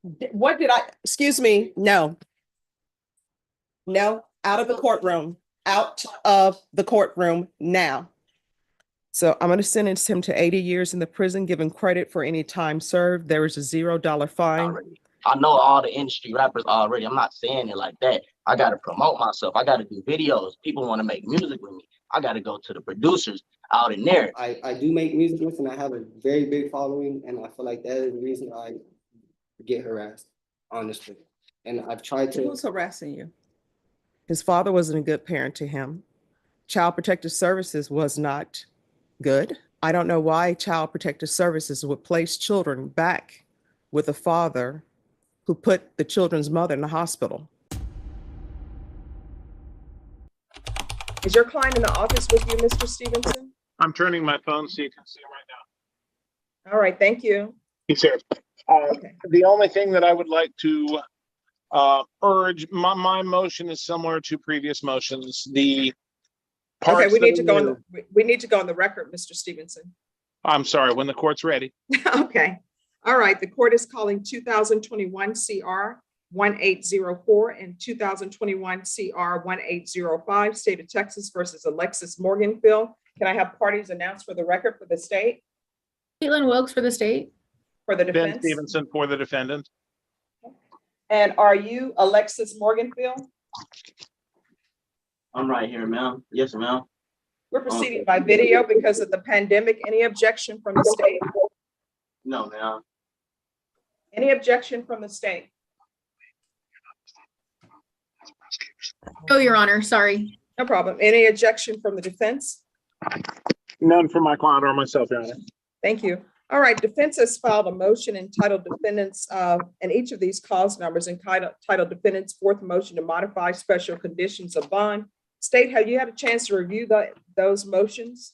What did excuse me, no, no, out of the courtroom, out of the courtroom now. So I'm going to sentence him to 80 years in the prison, give him credit for any time served. There is a $0 fine. Already. I know all the industry rappers already. I'm not saying it like that. I got to promote myself. I got to do videos. People want to make music with me. I got to go to the producers out in there. I do make music with, and I have a very big following, and I feel like that is the reason I get harassed, honestly. And I've tried to. Who's harassing you? His father wasn't a good parent to him. Child Protective Services was not good. I don't know why Child Protective Services would place children back with a father who put the children's mother in the hospital. Is your client in the office with you, Mr. Stevenson? I'm turning my phone so you can see right now. All right, thank you. He's here. Okay. The only thing that I would like to urge, my motion is similar to previous motions. The parts okay, we need to go on the record, Mr. Stevenson. I'm sorry, when the court's ready. Okay. All right, the court is calling 2021 CR 1804 and 2021 CR 1805, State of Texas versus Alexis Morganfield. Can I have parties announced for the record for the state? Caitlin Wilkes for the state. For the defense? Ben Stevenson for the defendant. And are you Alexis Morganfield? I'm right here, ma'am. Yes, ma'am. We're proceeding by video because of the pandemic. Any objection from the state? No, ma'am. Any objection from the state? Oh, Your Honor, sorry. No problem. Any objection from the defense? None from my client or myself, Your Honor. Thank you. All right, defense has filed a motion entitled defendants, and each of these cause numbers entitled defendants' fourth motion to modify special conditions of bond. State, have you had a chance to review those motions?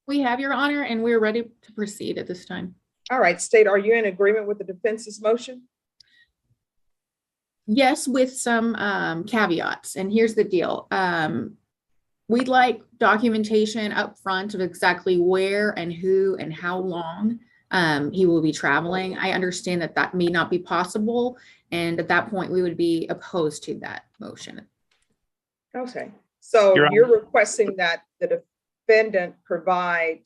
We have, Your Honor, and we're ready to proceed at this time. All right, state, are you in agreement with the defense's motion? Yes, with some caveats, and here's the deal. We'd like documentation up front of exactly where and who and how long he will be traveling. I understand that that may not be possible, and at that point, we would be opposed to that motion. Okay, so you're requesting that the defendant provide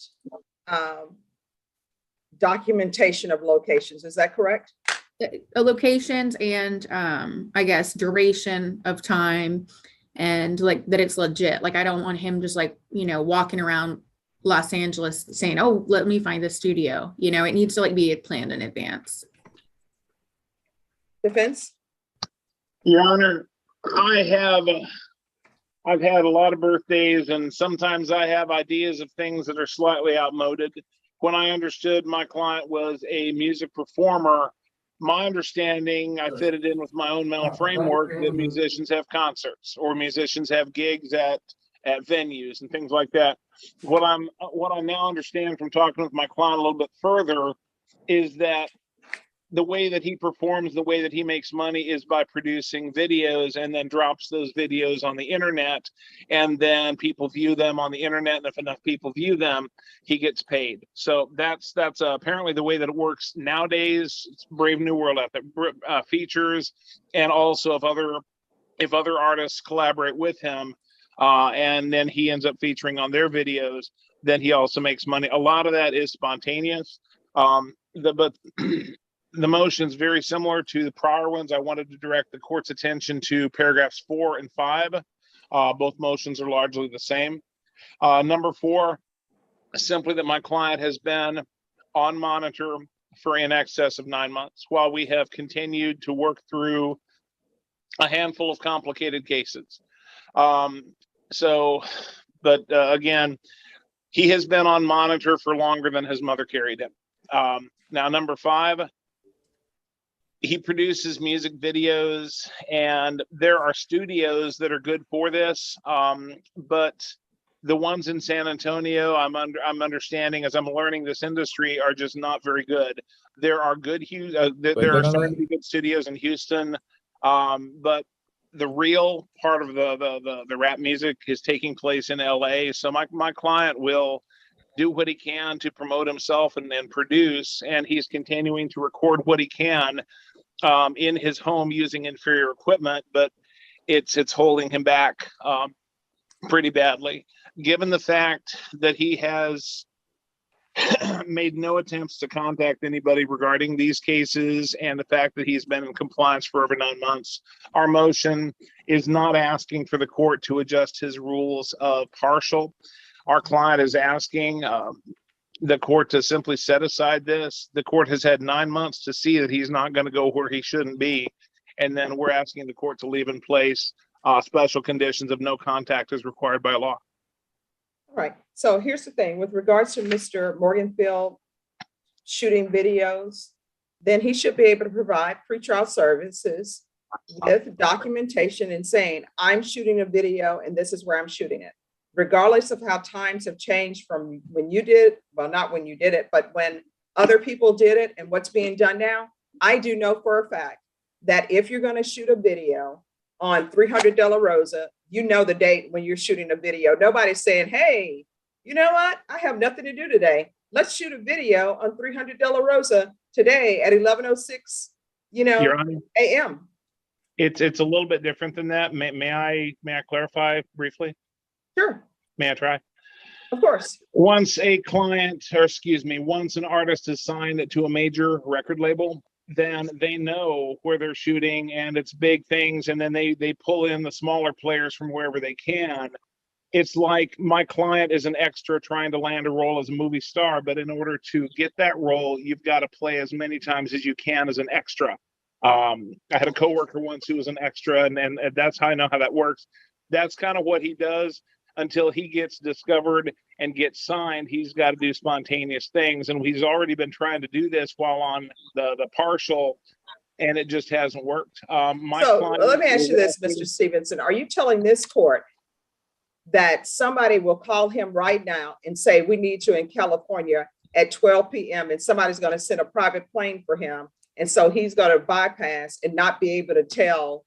documentation of locations, is that correct? Locations and I guess duration of time, and like that it's legit. Like I don't want him just like, you know, walking around Los Angeles saying, oh, let me find the studio. You know, it needs to like be planned in advance. Defense? Your Honor, I've had a lot of birthdays, and sometimes I have ideas of things that are slightly outmoded. When I understood my client was a music performer, my understanding, I fitted in with my own mental framework that musicians have concerts or musicians have gigs at venues and things like that. What I now understand from talking with my client a little bit further is that the way that he performs, the way that he makes money is by producing videos and then drops those videos on the internet, and then people view them on the internet, and if enough people view them, he gets paid. So that's apparently the way that it works nowadays. It's brave new world out there. Features, and also if other artists collaborate with him, and then he ends up featuring on their videos, then he also makes money. A lot of that is spontaneous, but the motion is very similar to the prior ones. I wanted to direct the court's attention to paragraphs 4 and 5. Both motions are largely the same. Number 4, simply that my client has been on monitor for in excess of 9 months while we have continued to work through a handful of complicated cases. Again, he has been on monitor for longer than his mother carried him. Now, number 5, he produces music videos, and there are studios that are good for this, but the ones in San Antonio, I'm understanding as I'm learning this industry, are just not very good. There are good there are starting to be good studios in Houston, but the real part of the rap music is taking place in LA. So my client will do what he can to promote himself and produce, and he's continuing to record what he can in his home using inferior equipment, but it's holding him back pretty badly. Given the fact that he has made no attempts to contact anybody regarding these cases, and the fact that he's been in compliance for over 9 months, our motion is not asking for the court to adjust his rules of partial. Our client is asking the court to simply set aside this. The court has had 9 months to see that he's not going to go where he shouldn't be. And then we're asking the court to leave in place special conditions of no contact as required by law. All right. So here's the thing with regards to Mr. Morganfield shooting videos, then he should be able to provide pretrial services with documentation and saying, I'm shooting a video and this is where I'm shooting it. Regardless of how times have changed from when you did, well, not when you did it, but when other people did it and what's being done now, I do know for a fact that if you're going to shoot a video on 300 De La Rosa, you know the date when you're shooting a video. Nobody's saying, hey, you know what? I have nothing to do today. Let's shoot a video on 300 De La Rosa today at 11:06, Your Honor, a.m. it's a little bit different than that. May I clarify briefly? Sure. May I try? Of course. Once a client, or excuse me, once an artist is signed to a major record label, then they know where they're shooting and it's big things, and then they pull in the smaller players from wherever they can. It's like my client is an extra trying to land a role as a movie star, but in order to get that role, you've got to play as many times as you can as an extra. I had a coworker once who was an extra, and that's how I know how that works. That's kind of what he does until he gets discovered and gets signed. He's got to do spontaneous things, and he's already been trying to do this while on the partial, and it just hasn't worked. So let me ask you this, Mr. Stevenson. Are you telling this court that somebody will call him right now and say, we need you in California at 12 p.m. and somebody's going to send a private plane for him, and so he's going to bypass and not be able to tell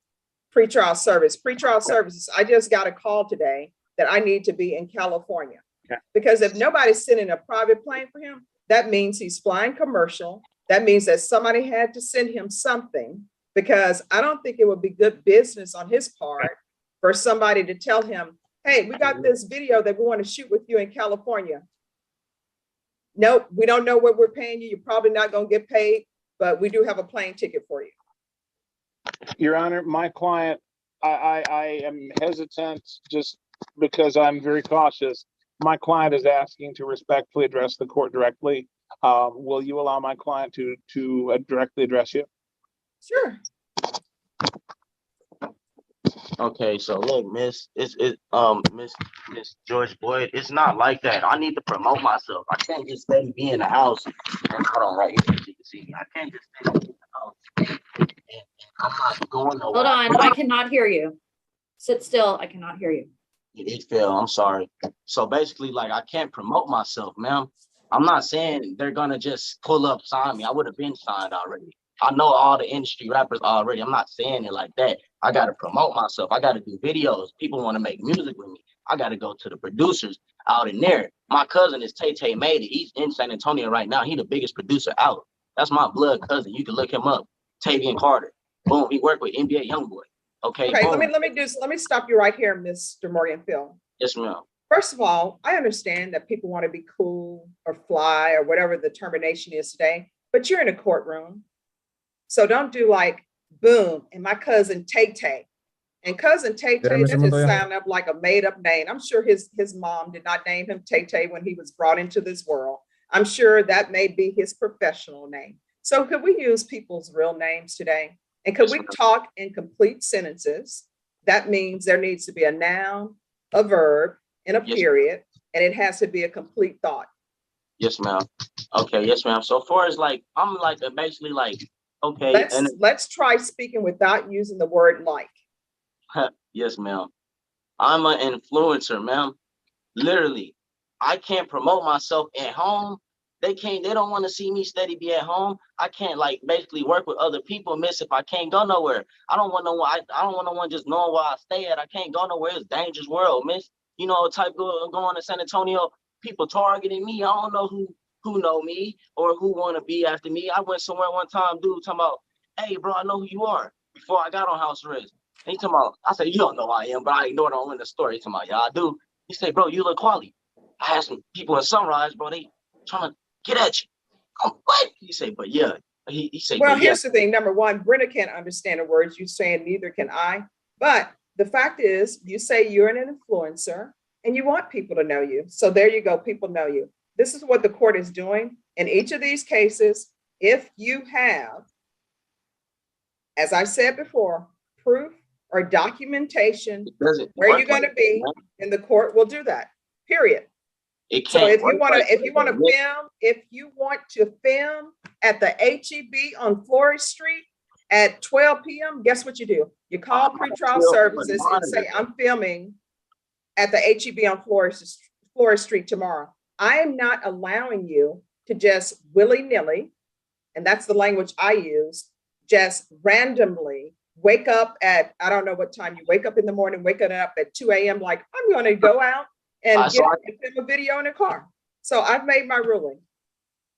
pretrial services, I just got a call today that I need to be in California? Okay. Because if nobody's sending a private plane for him, that means he's flying commercial. That means that somebody had to send him something, because I don't think it would be good business on his part for somebody to tell him, hey, we got this video that we want to shoot with you in California. Nope, we don't know what we're paying you. You're probably not going to get paid, but we do have a plane ticket for you. Your Honor, my client, I am hesitant just because I'm very cautious. My client is asking to respectfully address the court directly. Will you allow my client to directly address you? Sure. Okay, so look, Miss George Boyd, it's not like that. I need to promote myself. I can't just steady be in the house. And hold on, right here, so you can see me. I can't just steady be in the house. And I'm not going nowhere. Hold on, I cannot hear you. Sit still, I cannot hear you. It failed. I'm sorry. So basically, like, I can't promote myself, ma'am. I'm not saying they're gonna just pull up, sign me. I would have been signed already. I know all the industry rappers already. I'm not saying it like that. I got to promote myself. I got to do videos. People want to make music with me. I got to go to the producers out in there. My cousin is Tay Made It. He's in San Antonio right now. He the biggest producer out. That's my blood cousin. You can look him up. Tavian Carter. Boom. He worked with NBA Youngboy. Okay. Okay. Boom. Let me stop you right here, Mr. Morganfield. Yes, ma'am. First of all, I understand that people want to be cool or fly or whatever the termination is today, but you're in a courtroom. So don't do like boom and my cousin Tay. And cousin Tay, that just sound up like a made up name. I'm sure his mom did not name him Tay when he was brought into this world. I'm sure that may be his professional name. So could we use people's real names today? And could we talk in complete sentences? That means there needs to be a noun, a verb, and a period, and it has to be a complete thought. Yes, ma'am. Okay, yes, ma'am. So far as like, I'm like basically like, okay. Let's try speaking without using the word like. Yes, ma'am. I'm an influencer, ma'am. Literally, I can't promote myself at home. They don't want to see me steady be at home. I can't like basically work with other people, miss, if I can't go nowhere. I don't want no one, I don't want no one just knowing where I stay at. I can't go nowhere. It's a dangerous world, miss. You know, type going to San Antonio, people targeting me. I don't know who know me or who want to be after me. I went somewhere one time, dude talking about, hey, bro, I know who you are before I got on house arrest. And he talking about, I said, you don't know who I am, but I ignored it in the story. He talking about, yeah, I do. He said, bro, you look quality. I had some people in Sunrise, bro, they trying to get at you. I'm what? He said, but yeah. He said, Well, but yeah. here's the thing. Number one, Brenda can't understand the words you're saying, neither can I. But the fact is, you say you're an influencer and you want people to know you. So there you go. People know you. This is what the court is doing. In each of these cases, if you have, as I said before, proof or documentation where you're going to be, and the court will do that, period. It So can't if you work like want to that. film, if you want to film at the HEB on Florida Street at 12 p.m., guess what you do? You call pretrial services and say, I'm filming at the HEB on Florida Street tomorrow. I am not allowing you to just willy-nilly, and that's the language I use, just randomly wake up at, I don't know what time you wake up in the morning, waking up at 2 a.m. like, I'm going to go out and film a video in a car. So I've made my ruling.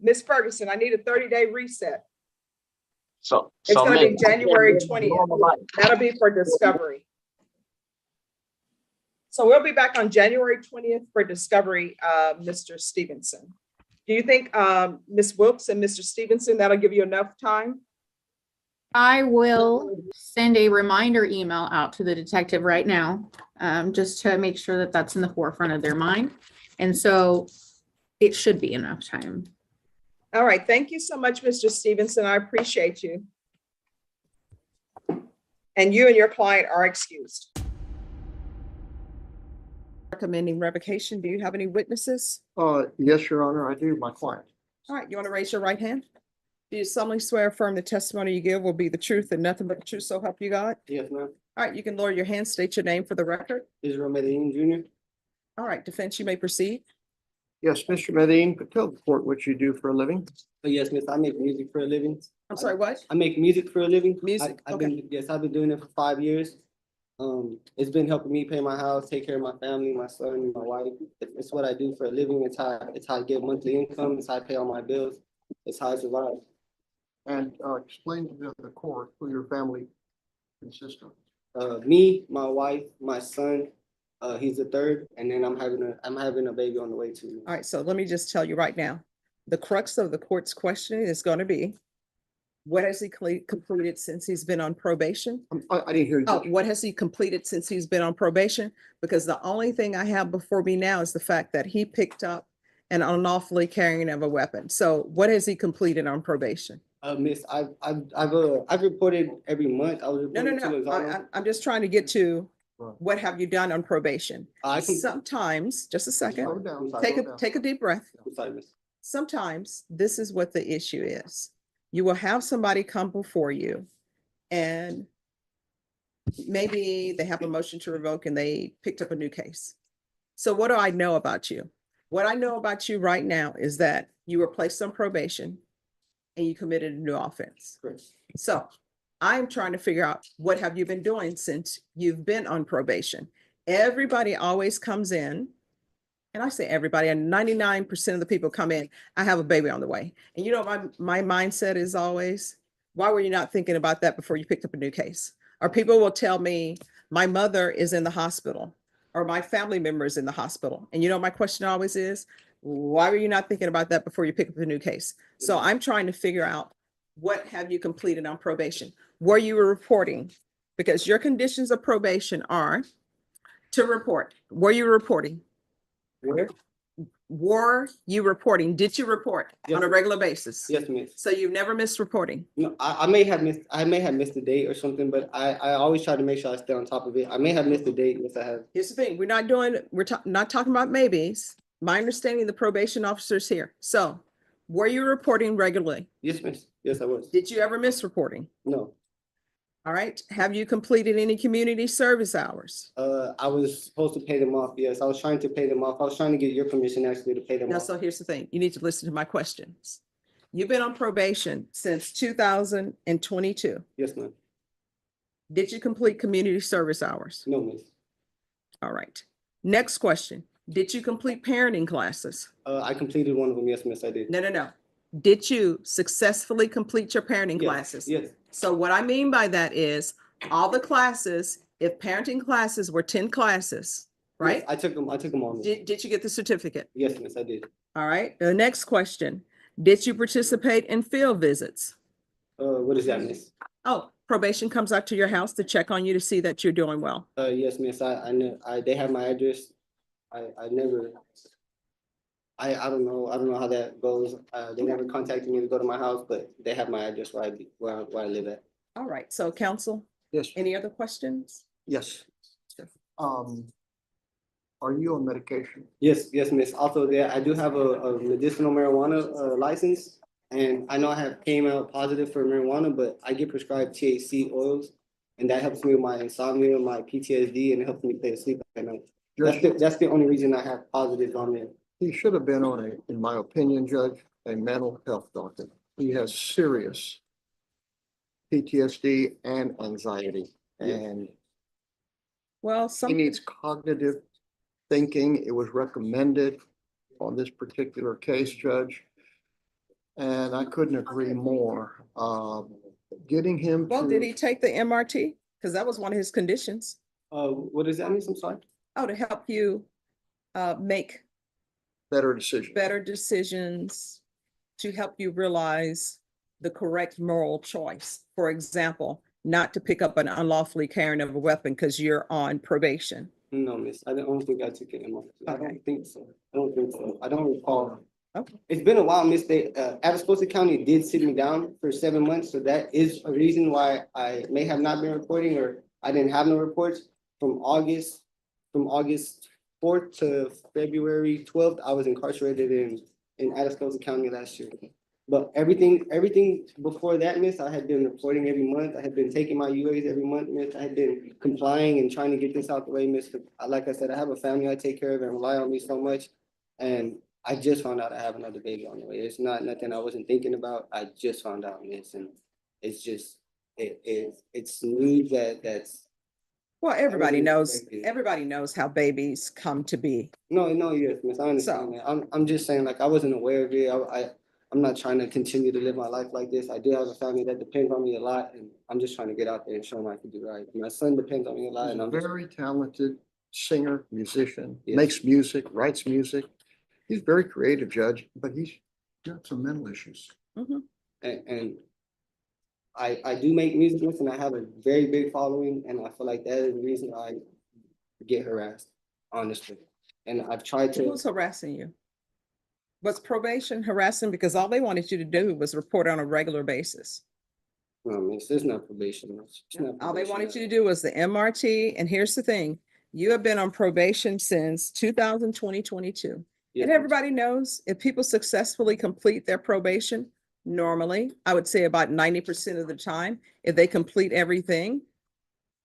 Ms. Ferguson, I need a 30-day reset. So It's going to be January 20th. That'll be for discovery. So we'll be back on January 20th for discovery, Mr. Stevenson. Do you think, Ms. Wilkes and Mr. Stevenson, that'll give you enough time? I will send a reminder email out to the detective right now, just to make sure that that's in the forefront of their mind. And so it should be enough time. All right. Thank you so much, Mr. Stevenson. I appreciate you. And you and your client are excused. Recommending revocation. Do you have any witnesses? Yes, Your Honor, I do, my client. All right. You want to raise your right hand? Do you solemnly swear affirm the testimony you give will be the truth and nothing but the truth, so help you God? Yes, ma'am. All right. You can lower your hand, state your name for the record. Israel Medellin Jr. All right. Defense, you may proceed. Yes, Mr. Medellin, tell the court what you do for a living. Oh, yes, miss, I make music for a living. I'm sorry, what? I make music for a living. Music, I've been doing it for 5 years. It's been helping me pay my house, take care of my family, my son, my wife. It's what I do for a living. It's how I get monthly income. It's how I pay all my bills. It's how I survive. And explain to the court who your family consists of. Me, my wife, my son, he's the third, and then I'm having a baby on the way too. All right. So let me just tell you right now, the crux of the court's question is going to be, what has he completed since he's been on probation? I didn't hear you. Oh, what has he completed since he's been on probation? Because the only thing I have before me now is the fact that he picked up an unlawfully carrying of a weapon. So what has he completed on probation? Miss, I've reported every month. I was No. reporting to Lozano. I'm just trying to get to Right. what have you done on probation? Sometimes, just a second, Slow down. take a deep breath. I'm sorry, miss. Sometimes this is what the issue is. You will have somebody come before you and maybe they have a motion to revoke and they picked up a new case. So what do I know about you? What I know about you right now is that you were placed on probation and you committed a new offense. Correct. So I'm trying to figure out, what have you been doing since you've been on probation? Everybody always comes in, and I say everybody, and 99% of the people come in, I have a baby on the way. And you know, my mindset is always, why were you not thinking about that before you picked up a new case? Or people will tell me, my mother is in the hospital, or my family member is in the hospital. And you know, my question always is, why were you not thinking about that before you pick up a new case? So I'm trying to figure out, what have you completed on probation? Were you reporting? Because your conditions of probation are to report. Were you reporting? Where? Were you reporting? Did you report on a regular basis? Yes, miss. So you've never missed reporting? No, I may have missed a date or something, but I always try to make sure I stay on top of it. I may have missed a date. Yes, I have. Here's the thing, we're not talking about maybes. My understanding, the probation officer's here. So were you reporting regularly? Yes, miss. Yes, I was. Did you ever miss reporting? No. All right. Have you completed any community service hours? I was supposed to pay them off. Yes, I was trying to pay them off. I was trying to get your permission actually to pay them Now, off. so here's the thing. You need to listen to my questions. You've been on probation since 2022. Yes, ma'am. Did you complete community service hours? No, miss. All right. Next question. Did you complete parenting classes? I completed one of them. Yes, miss, I did. No. Did you successfully complete your parenting Yes, classes? yes, So what I mean by that is all the classes, if parenting classes were 10 classes, right? yes, I took them all. Miss. Did you get the certificate? Yes, miss, I did. All right. The next question. Did you participate in field visits? What is that, miss? Oh, probation comes out to your house to check on you to see that you're doing well. Yes, miss, I know, they have my address. I never, I don't know how that goes. They never contacted me to go to my house, but they have my address where I live at. All right. So counsel, Yes, any other questions? yes. Are you on medication? Yes, yes, miss. Also there, I do have a medicinal marijuana, license. And I know I have came out positive for marijuana, but I get prescribed THC oils. And that helps me with my insomnia, my PTSD, and it helps me stay asleep at night. That's the only reason I have positives on there. He should have been on in my opinion, Judge, a mental health doctor. He has serious PTSD and anxiety, and Well, he needs cognitive thinking. It was recommended on this particular case, Judge. And I couldn't agree more. Getting him well, did he to, take the MRT? Because that was one of his conditions. What is that, miss? I'm sorry. Oh, to help you make better decision. better decisions, to help you realize the correct moral choice. For example, not to pick up an unlawfully carrying of a weapon because you're on probation. No, miss, I don't think I took it. I Okay. don't think so. I don't think so. I don't recall. Okay. It's been a while, miss. They, Atascosa County did sit me down for 7 months, so that is a reason why I may have not been reporting, or I didn't have no reports from August 4th to February 12th. I was incarcerated in Atascosa County last year. But everything before that, miss, I had been reporting every month. I had been taking my UAs every month, miss. I had been complying and trying to get this out the way, miss. Like I said, I have a family I take care of and rely on me so much. And I just found out I have another baby on the way. It's not nothing I wasn't thinking about. I just found out, miss, and it's just, it's news that's. Well, everybody knows, expected. everybody knows how babies come to be. No, yes, miss, I understand that. I'm just saying, like, I wasn't aware of it. I'm not trying to continue to live my life like this. I do have a family that depends on me a lot, and I'm just trying to get out there and show them I can do right. My son depends on me a lot, He's and a I'm just, very talented singer, musician, Yes. makes music, writes music. He's very creative, Judge, but he's got some mental issues. Mhm. and I do make music, miss, and I have a very big following, and I feel like that is the reason I get harassed, honestly. And I've tried to. Who's harassing you? Was probation harassing? Because all they wanted you to do was report on a regular basis. No, miss, it's not probation. It's not All they probation wanted at you to all. do was the MRT. And here's the thing, you have been on probation since 2022. Yes, And miss. everybody knows if people successfully complete their probation, normally, I would say about 90% of the time, if they complete everything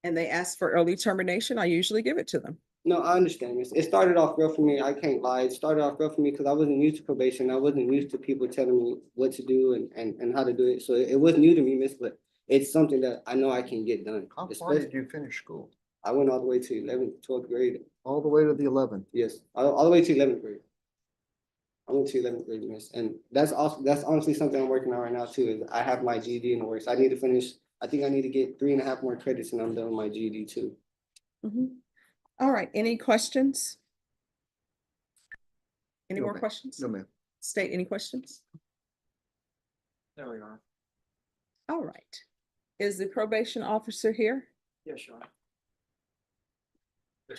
and they ask for early termination, I usually give it to them. No, I understand, miss. It started off rough for me. I can't lie. It started off rough for me because I wasn't used to probation. I wasn't used to people telling me what to do and how to do it. So it was new to me, miss, but it's something that I know I can get done. How far Especially, did you finish school? I went all the way to 11th, 12th grade. All the way to the 11th. Yes, all the way to 11th grade. I went to 11th grade, miss, and that's honestly something I'm working on right now too. Is I have my GED in the works. I need to finish. I think I need to get 3.5 more credits, and I'm done with my GED too. Mhm. All right, any questions? Any No, more ma'am. questions? No, ma'am. State any questions? There we are. All right. Is the probation officer here? Yes, sure.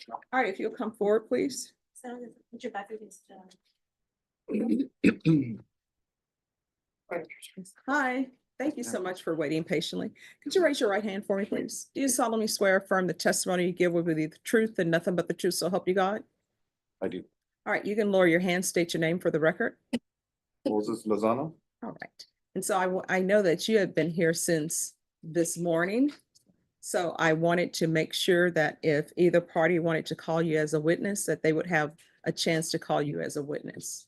All right, if you'll come forward, please. So put your back against, Hi, thank you so much for waiting patiently. Could you raise your right hand for me, please? Do you solemnly swear or affirm the testimony you give will be the truth and nothing but the truth, so help you God? I do. All right, you can lower your hand, state your name for the record. Moses Lozano? All right. And so I know that you have been here since this morning. So I wanted to make sure that if either party wanted to call you as a witness, that they would have a chance to call you as a witness.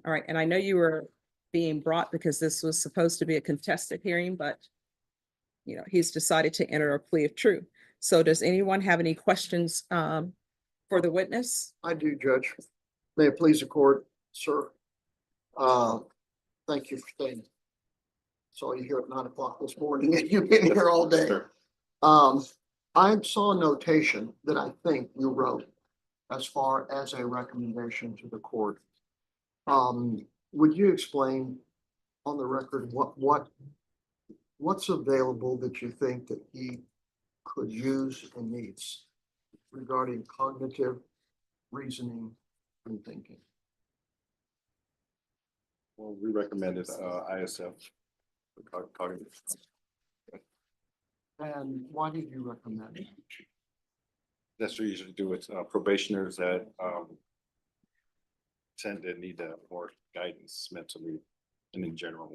All right, and I know you were being brought because this was supposed to be a contested hearing, but he's decided to enter a plea of truth. So does anyone have any questions for the witness? I do, Judge. May it please the court, sir. Thank you for staying. Saw you here at 9 o'clock this morning and you've been here all day. Sure. I saw a notation that I think you wrote as far as a recommendation to the court. Would you explain on the record what's available that you think that he could use and needs regarding cognitive reasoning and thinking? Well, we recommended ISF. Cognitive. And why did you recommend it? That's what you usually do with probationers that tend to need more guidance mentally and in general.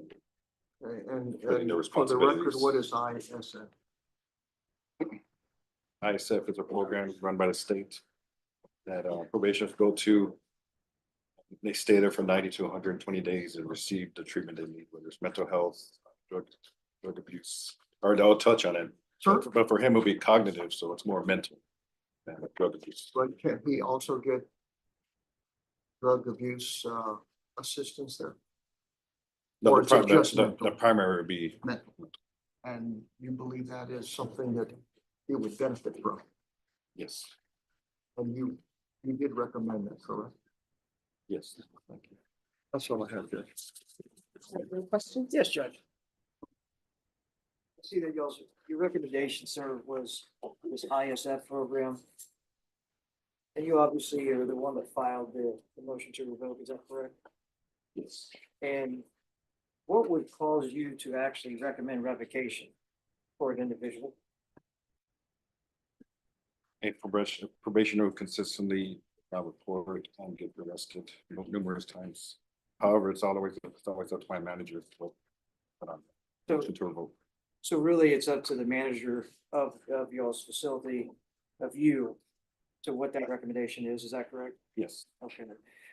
Okay, Putting and their for the record, responsibilities. what is ISF? ISF is a program run by the state that probationers go to. They stay there for 90 to 120 days and receive the treatment they need, whether it's mental health, drug abuse, or they'll touch on it. Sure. But for him, it'll be cognitive, so it's more mental than drug abuse. But can he also get drug abuse assistance there? No, Or is it just the mental? primary would be Mental. And you believe that is something that he would benefit from? yes, And you did recommend that, correct? yes. Thank you. That's all I have, Judge. Any questions? Yes, Judge. I see that your recommendation, sir, was this ISF program. And you obviously are the one that filed the motion to revoke, is that correct? Yes. And what would cause you to actually recommend revocation for an individual? A probationer who consistently report and get arrested numerous times. However, it's always up to my manager. So- Motion to revoke. So really, it's up to the manager of y'all's facility, of you, to what that recommendation is that correct? Yes. Okay,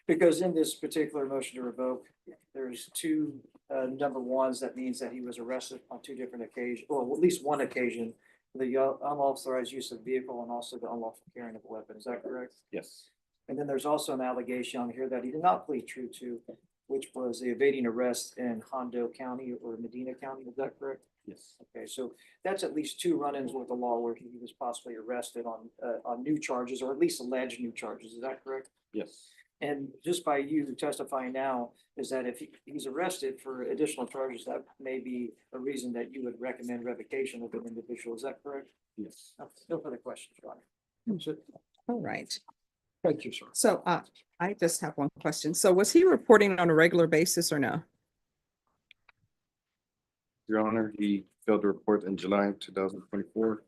because in this particular motion to revoke, there's two number ones, that means that he was arrested on two different occasions, or at least one occasion, the unauthorized use of vehicle and also the unlawful carrying of a weapon, is that correct? Yes. And then there's also an allegation on here that he did not plead true to, which was the evading arrest in Hondo County or Medina County, is that correct? Yes. Okay, so that's at least two run-ins with the law where he was possibly arrested on new charges, or at least alleged new charges, is that correct? Yes. And just by you testifying now, is that if he's arrested for additional charges, that may be a reason that you would recommend revocation of an individual, is that correct? Yes. No further questions, Your Honor. That's it. All right. Thank you, sir. So I just have one question. So was he reporting on a regular basis or no? Your Honor, he failed to report in July 2024.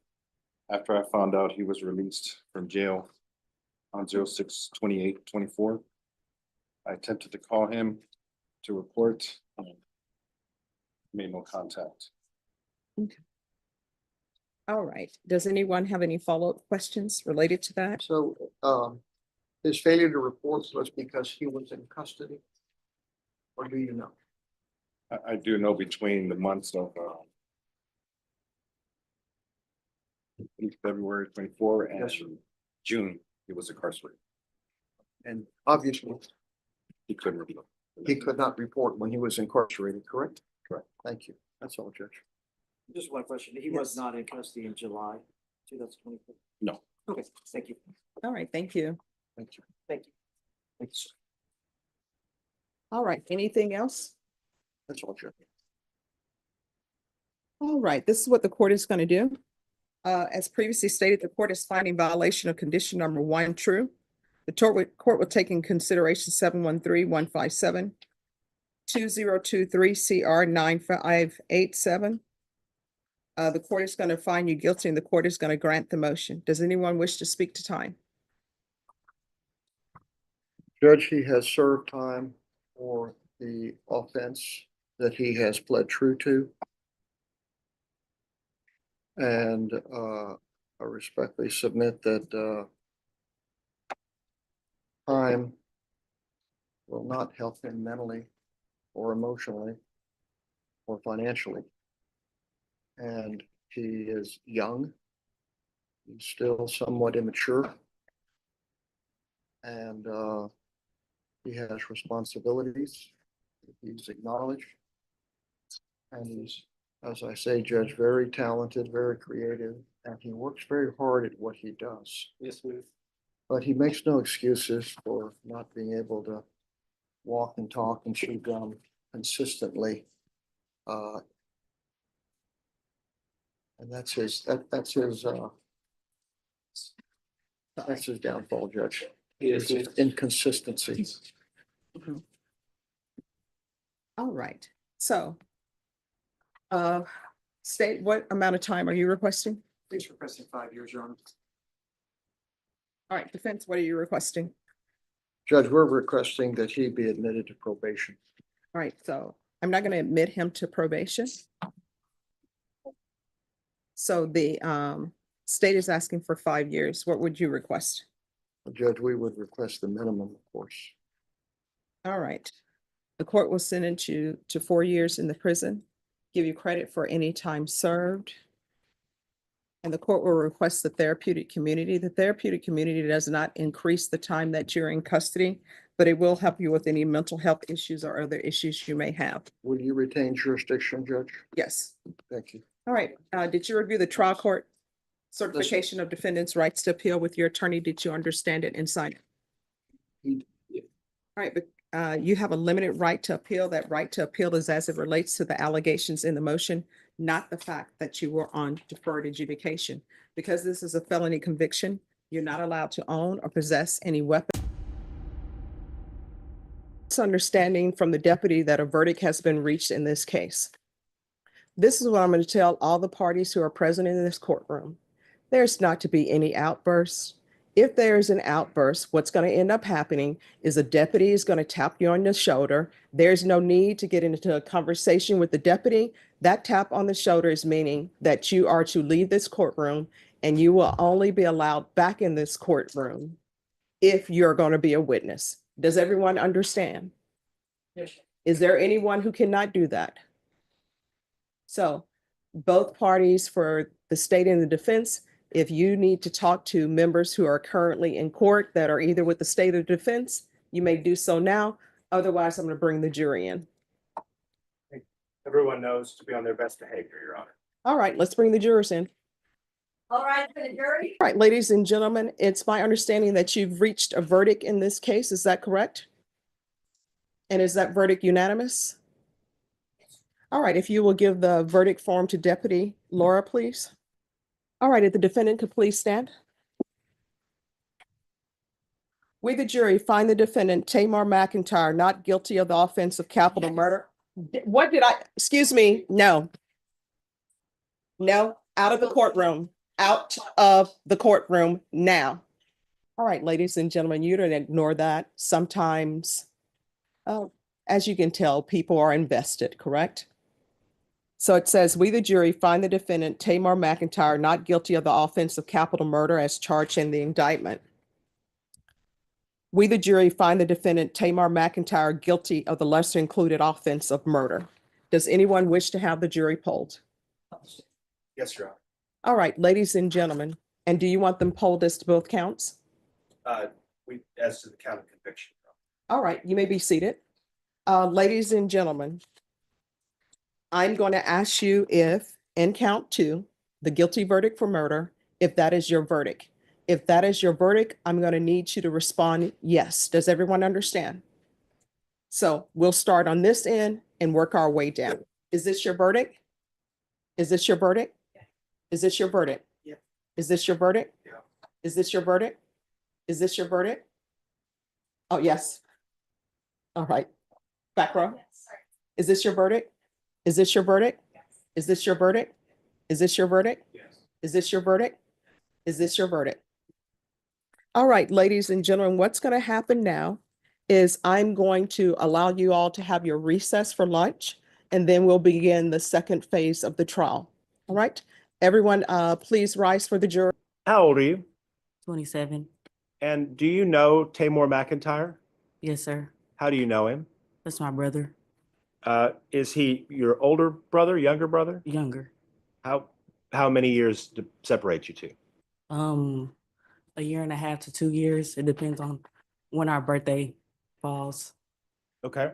After I found out he was released from jail on 06/28/24. I attempted to call him to report. Made no contact. All right. Does anyone have any follow-up questions related to that? So his failure to report was because he was in custody? Or do you know? I do know between the months of February 24 and Yes, sir. June, he was incarcerated. And obviously, He couldn't report. he could not report when he was incarcerated, correct? Correct. Thank you. That's all, Judge. Just one question. He was Yes. not in custody in July 2024. No. Okay, thank you. All right. Thank you. Thank you. Thank you. Thank you, sir. All right. Anything else? That's all, Judge. All right. This is what the court is going to do. As previously stated, the court is finding violation of condition number 1 true. The court will take in consideration 713-157, 2023 CR 9587. The court is going to find you guilty and the court is going to grant the motion. Does anyone wish to speak to time? Judge, he has served time for the offense that he has pled true to. And I respectfully submit that time will not help him mentally or emotionally or financially. And he is young. He's still somewhat immature. And he has responsibilities. He's acknowledged. And he's, as I say, Judge, very talented, very creative, and he works very hard at what he does. Yes, ma'am. But he makes no excuses for not being able to walk and talk and chew gum consistently. And that's his downfall, Judge. Yes, His inconsistency. All right, so state what amount of time are you requesting? Please requesting 5 years, Your Honor. All right, defense, what are you requesting? Judge, we're requesting that he be admitted to probation. All right, so I'm not going to admit him to probation. So the state is asking for 5 years. What would you request? Judge, we would request the minimum, of course. All right. The court will sentence you to 4 years in the prison, give you credit for any time served. And the court will request the therapeutic community. The therapeutic community does not increase the time that you're in custody, but it will help you with any mental health issues or other issues you may have. Will you retain jurisdiction, Judge? Yes. Thank you. All right. Did you review the trial court certification of defendant's rights to appeal with your attorney? Did you understand it and sign it? All right, but you have a limited right to appeal. That right to appeal is as it relates to the allegations in the motion, not the fact that you were on deferred adjudication. Because this is a felony conviction, you're not allowed to own or possess any weapon. It's understanding from the deputy that a verdict has been reached in this case. This is what I'm going to tell all the parties who are present in this courtroom. There's not to be any outbursts. If there's an outburst, what's going to end up happening is a deputy is going to tap you on the shoulder. There's no need to get into a conversation with the deputy. That tap on the shoulder is meaning that you are to leave this courtroom and you will only be allowed back in this courtroom if you're going to be a witness. Does everyone understand? Yes. Is there anyone who cannot do that? So both parties, for the state and the defense, if you need to talk to members who are currently in court that are either with the state or defense, you may do so now. Otherwise, I'm going to bring the jury in. Everyone knows to be on their best behavior, Your Honor. All right, let's bring the jurors in. All right, for the jury. All right, ladies and gentlemen, it's my understanding that you've reached a verdict in this case. Is that correct? And is that verdict unanimous? All right, if you will give the verdict form to Deputy Laura, please. All right, if the defendant could please stand. We, the jury, find the defendant, Tamar McIntyre, not guilty of the offense of capital murder. What did I, excuse me, no. No, out of the courtroom, out of the courtroom now. All right, ladies and gentlemen, you don't ignore that. Sometimes, as you can tell, people are invested, correct? So it says, we, the jury, find the defendant, Tamar McIntyre, not guilty of the offense of capital murder as charged in the indictment. We, the jury, find the defendant, Tamar McIntyre, guilty of the lesser included offense of murder. Does anyone wish to have the jury polled? Yes, Your Honor. All right, ladies and gentlemen, and do you want them polled as to both counts? As to the count of conviction. All right, you may be seated. Ladies and gentlemen, I'm going to ask you if, in count 2, the guilty verdict for murder, if that is your verdict. If that is your verdict, I'm going to need you to respond yes. Does everyone understand? So we'll start on this end and work our way down. Is this your verdict? Is this your verdict? Is this your verdict? Yeah. Is this your verdict? Yeah. Is this your verdict? Is this your verdict? Oh, yes. All right. Back row. Is this your verdict? Is this your verdict? Is this your verdict? Is this your verdict? Yes. Is this your verdict? Is this your verdict? All right, ladies and gentlemen, what's going to happen now is I'm going to allow you all to have your recess for lunch, and then we'll begin the second phase of the trial. All right, everyone, please rise for the jury. How old are you? 27. And do you know Tamar McIntyre? Yes, sir. How do you know him? That's my brother. Is he your older brother, younger brother? Younger. How many years separate you two? 1.5 to 2 years. It depends on when our birthday falls. Okay.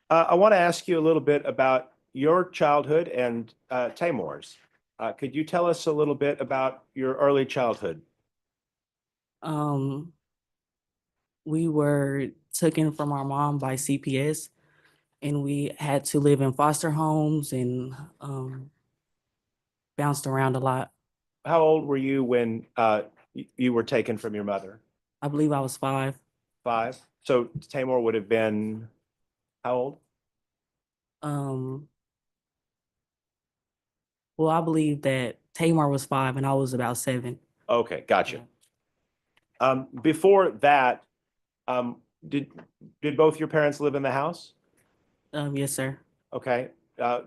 I want to ask you a little bit about your childhood and Tamor's. Could you tell us a little bit about your early childhood? Um, we were taken from our mom by CPS, and we had to live in foster homes and bounced around a lot. How old were you when you were taken from your mother? I believe I was 5. 5. So Tamor would have been how old? Um, well, I believe that Tamar was 5 and I was about 7. Okay, gotcha. Before that, um, did both your parents live in the house? Yes, sir. Okay.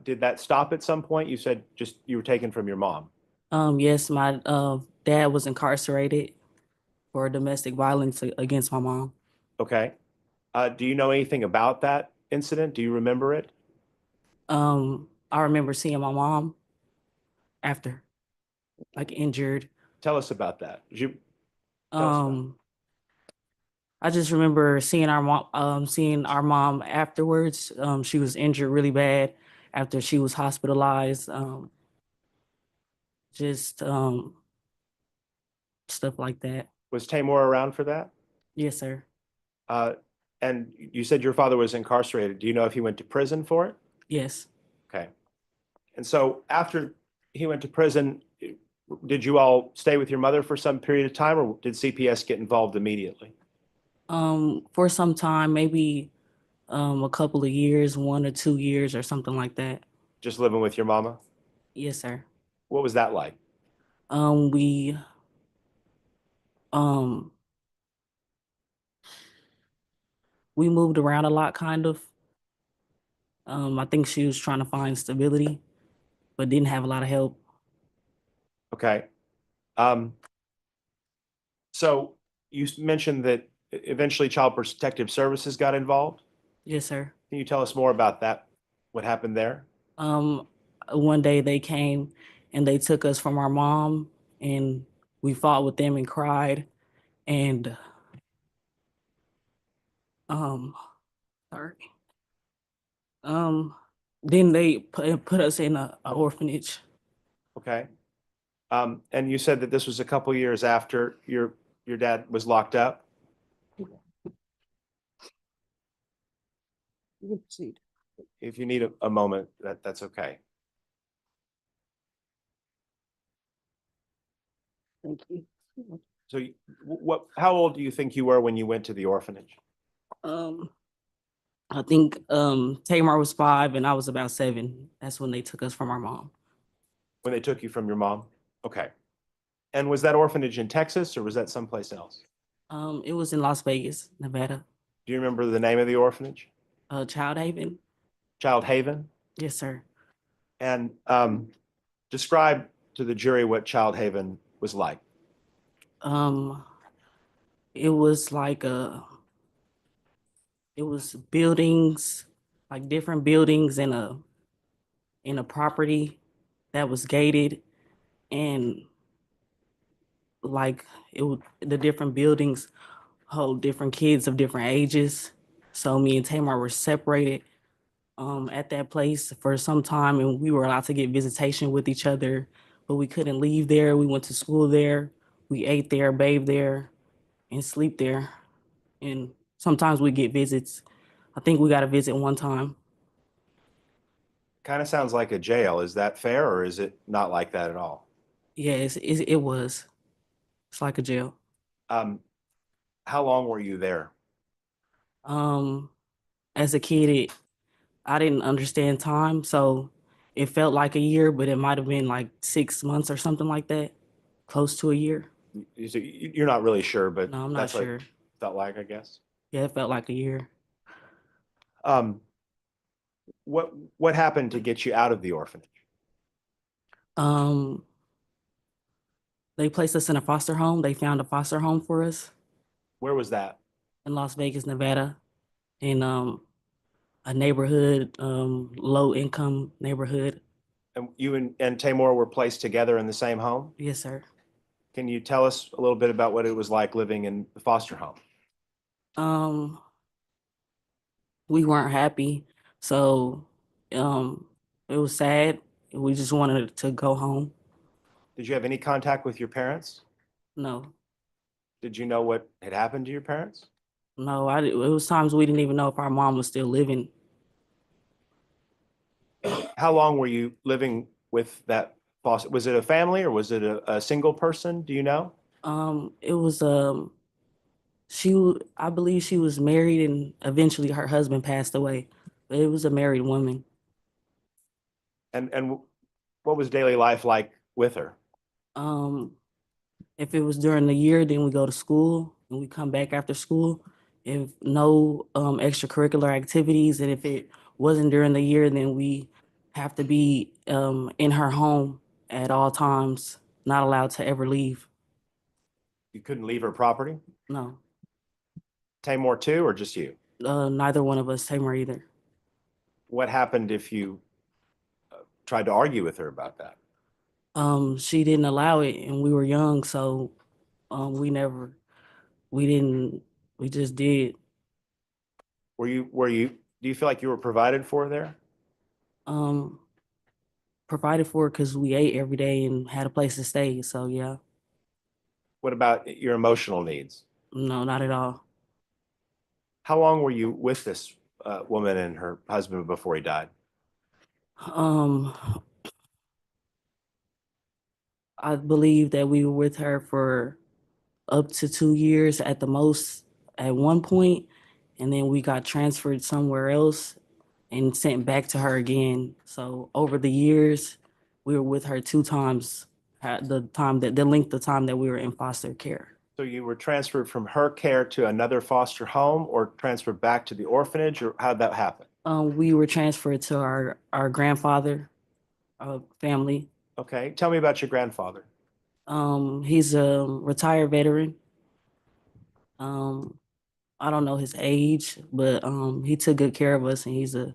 Did that stop at some point? You said just you were taken from your mom. Yes, my dad was incarcerated for domestic violence against my mom. Okay. Do you know anything about that incident? Do you remember it? I remember seeing my mom after, like injured. Tell us about that. Tell us about it. I just remember seeing our mom afterwards. She was injured really bad after she was hospitalized. Just stuff like that. Was Tamor around for that? Yes, sir. Uh, and you said your father was incarcerated. Do you know if he went to prison for it? Yes. Okay. And so after he went to prison, did you all stay with your mother for some period of time, or did CPS get involved immediately? For some time, maybe a couple of years, 1 or 2 years or something like that. Just living with your mama? Yes, sir. What was that like? We um we moved around a lot, kind of. I think she was trying to find stability, but didn't have a lot of help. Okay. So you mentioned that eventually Child Protective Services got involved. Yes, sir. Can you tell us more about that? What happened there? Um, One day they came and they took us from our mom, and we fought with them and cried. And um, sorry. Um, then they put us in a orphanage. Okay. And you said that this was a couple years after your dad was locked up. You can proceed. If you need a moment, that's okay. Thank you. So how old do you think you were when you went to the orphanage? Um, I think Tamar was 5 and I was about 7. That's when they took us from our mom. When they took you from your mom? Okay. And was that orphanage in Texas or was that someplace else? It was in Las Vegas, Nevada. Do you remember the name of the orphanage? Child Haven. Child Haven? Yes, sir. And describe to the jury what Child Haven was like. Um, it was it was buildings, like different buildings in a property that was gated, and like the different buildings hold different kids of different ages. So me and Tamar were separated at that place for some time, and we were allowed to get visitation with each other, but we couldn't leave there. We went to school there, we ate there, bathed there, and sleep there. And sometimes we get visits. I think we got a visit one time. Kind of sounds like a jail. Is that fair or is it not like that at all? Yeah, it was. It's like a jail. Um, how long were you there? Um, as a kid, I didn't understand time, so it felt like a year, but it might have been like 6 months or something like that, close to a year. You're not really sure, but No, I'm not that's what sure. it felt like, I guess. Yeah, it felt like a year. Um, what happened to get you out of the orphanage? Um, they placed us in a foster home. They found a foster home for us Where was that? in Las Vegas, Nevada, in a neighborhood, low income neighborhood. And you and Tamor were placed together in the same home? Yes, sir. Can you tell us a little bit about what it was like living in the foster home? Um, we weren't happy, so um, it was sad. We just wanted to go home. Did you have any contact with your parents? No, Did you know what had happened to your parents? no, it was times we didn't even know if our mom was still living. How long were you living with that foster? Was it a family or was it a single person? Do you know? It was I believe she was married and eventually her husband passed away. But it was a married woman. And what was daily life like with her? Um, if it was during the year, then we go to school and we come back after school. If no extracurricular activities, and if it wasn't during the year, then we have to be in her home at all times, not allowed to ever leave. You couldn't leave her property? No, Tamor too, or just you? neither one of us, Tamer either. What happened if you tried to argue with her about that? She didn't allow it, and we were young, so we didn't, we just did. Do you feel like you were provided for there? Um, Provided for because we ate every day and had a place to stay. So yeah, What about your emotional needs? no, not at all. How long were you with this woman and her husband before he died? Um, I believe that we were with her for up to 2 years at the most at one point, and then we got transferred somewhere else and sent back to her again. So over the years, we were with her 2 times at the length of time that we were in foster care. So you were transferred from her care to another foster home or transferred back to the orphanage, or how'd that happen? We were transferred to our grandfather family. Okay, tell me about your grandfather. He's a retired veteran. Um, I don't know his age, but he took good care of us, and he's a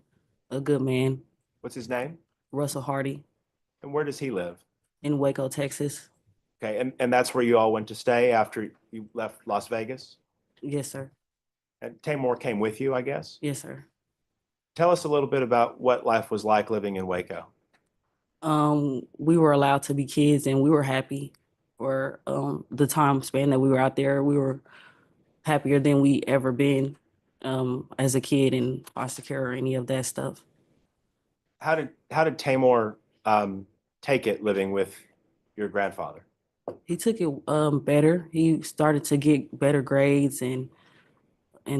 good man. What's his name? Russell Hardy And where does he live? in Waco, Texas. Okay, and that's where you all went to stay after you left Las Vegas? Yes, sir. And Tamor came with you, I guess? Yes, sir. Tell us a little bit about what life was like living in Waco. We were allowed to be kids, and we were happy for the time span that we were out there. We were happier than we ever been as a kid in foster care or any of that stuff. How did Tamor take it living with your grandfather? He took it better. He started to get better grades and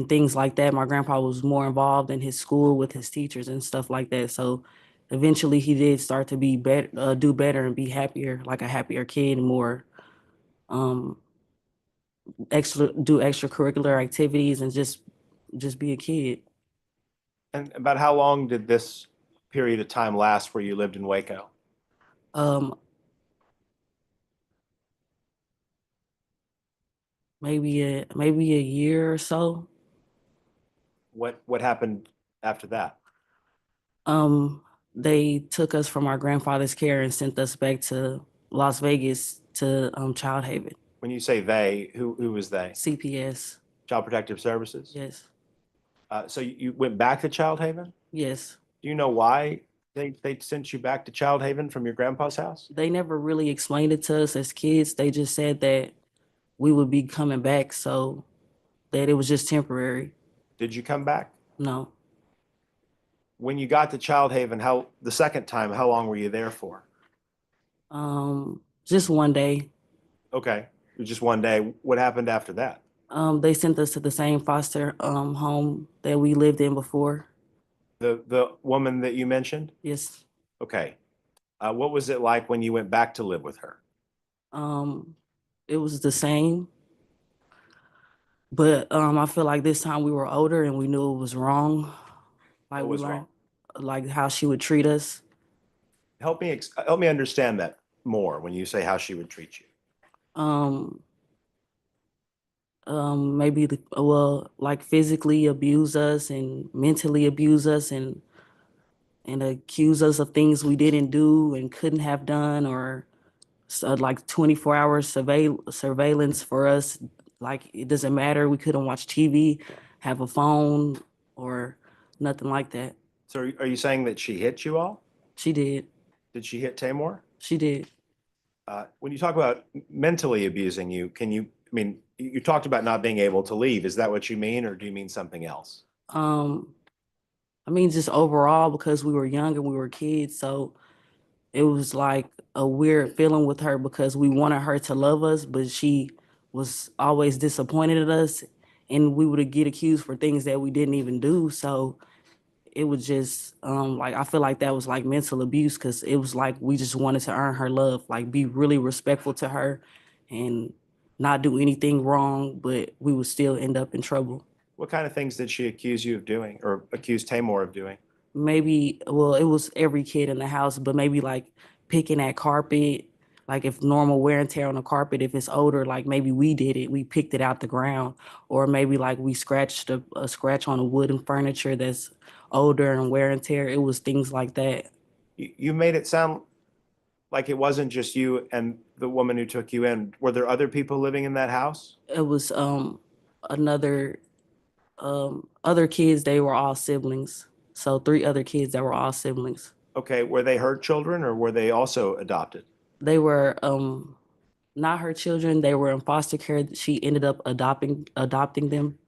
things like that. My grandpa was more involved in his school with his teachers and stuff like that. So eventually he did start to be better, do better and be happier, like a happier kid, and more um extracurricular activities and just be a kid. And about how long did this period of time last where you lived in Waco? Um maybe a year or so. What happened after that? They took us from our grandfather's care and sent us back to Las Vegas to Child Haven. When you say they, who was they? CPS. Child Protective Services? Yes. So you went back to Child Haven? Yes. Do you know why they sent you back to Child Haven from your grandpa's house? They never really explained it to us as kids. They just said that we would be coming back, so that it was just temporary. Did you come back? No. When you got to Child Haven, the second time, how long were you there for? Just one day. Okay, it was just one day. What happened after that? They sent us to the same foster home that we lived in before. The woman that you mentioned? Yes. Okay. What was it like when you went back to live with her? It was the same, but I feel like this time we were older and we knew it was wrong. Like What we was learned, wrong? like how she would treat us. Help me understand that more when you say how she would treat you. Um, Maybe like physically abuse us and mentally abuse us and accuse us of things we didn't do and couldn't have done, or like 24-hour surveillance for us like it doesn't matter. We couldn't watch TV, have a phone, or nothing like that. So are you saying that she hit you all? She did. Did she hit Tamor? She did. When you talk about mentally abusing you, I mean, you talked about not being able to leave. Is that what you mean, or do you mean something else? I mean, just overall, because we were young and we were kids, so it was like a weird feeling with her because we wanted her to love us, but she was always disappointed at us, and we would get accused for things that we didn't even do. So it was just like I feel like that was like mental abuse because it was like we just wanted to earn her love, like be really respectful to her and not do anything wrong, but we would still end up in trouble. What kind of things did she accuse you of doing or accuse Tamor of doing? Maybe, well, it was every kid in the house, but maybe like picking at carpet, like if normal wear and tear on the carpet, if it's older, like maybe we did it, we picked it out the ground, or maybe like we scratched a scratch on a wooden furniture that's older and wear and tear. It was things like that. You made it sound like it wasn't just you and the woman who took you in. Were there other people living in that house? It was another other kids, they were all siblings. So 3 other kids that were all siblings. Okay, were they her children or were they also adopted? They were not her children. They were in foster care. She ended up adopting them.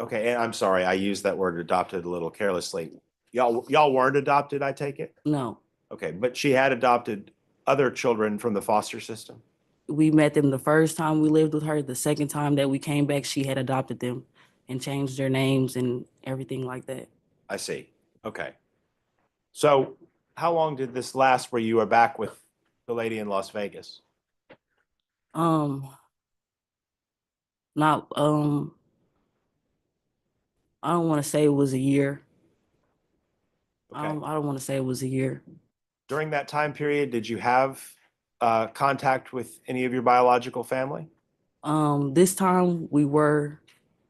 Okay, and I'm sorry, I used that word adopted a little carelessly. Y'all weren't adopted, I take it? No, Okay, but she had adopted other children from the foster system. we met them the first time we lived with her. The second time that we came back, she had adopted them and changed their names and everything like that. I see. Okay. So how long did this last where you were back with the lady in Las Vegas? Um, not I don't want to say it was a year. Okay. I don't want to say it was a year. During that time period, did you have contact with any of your biological family? This time we were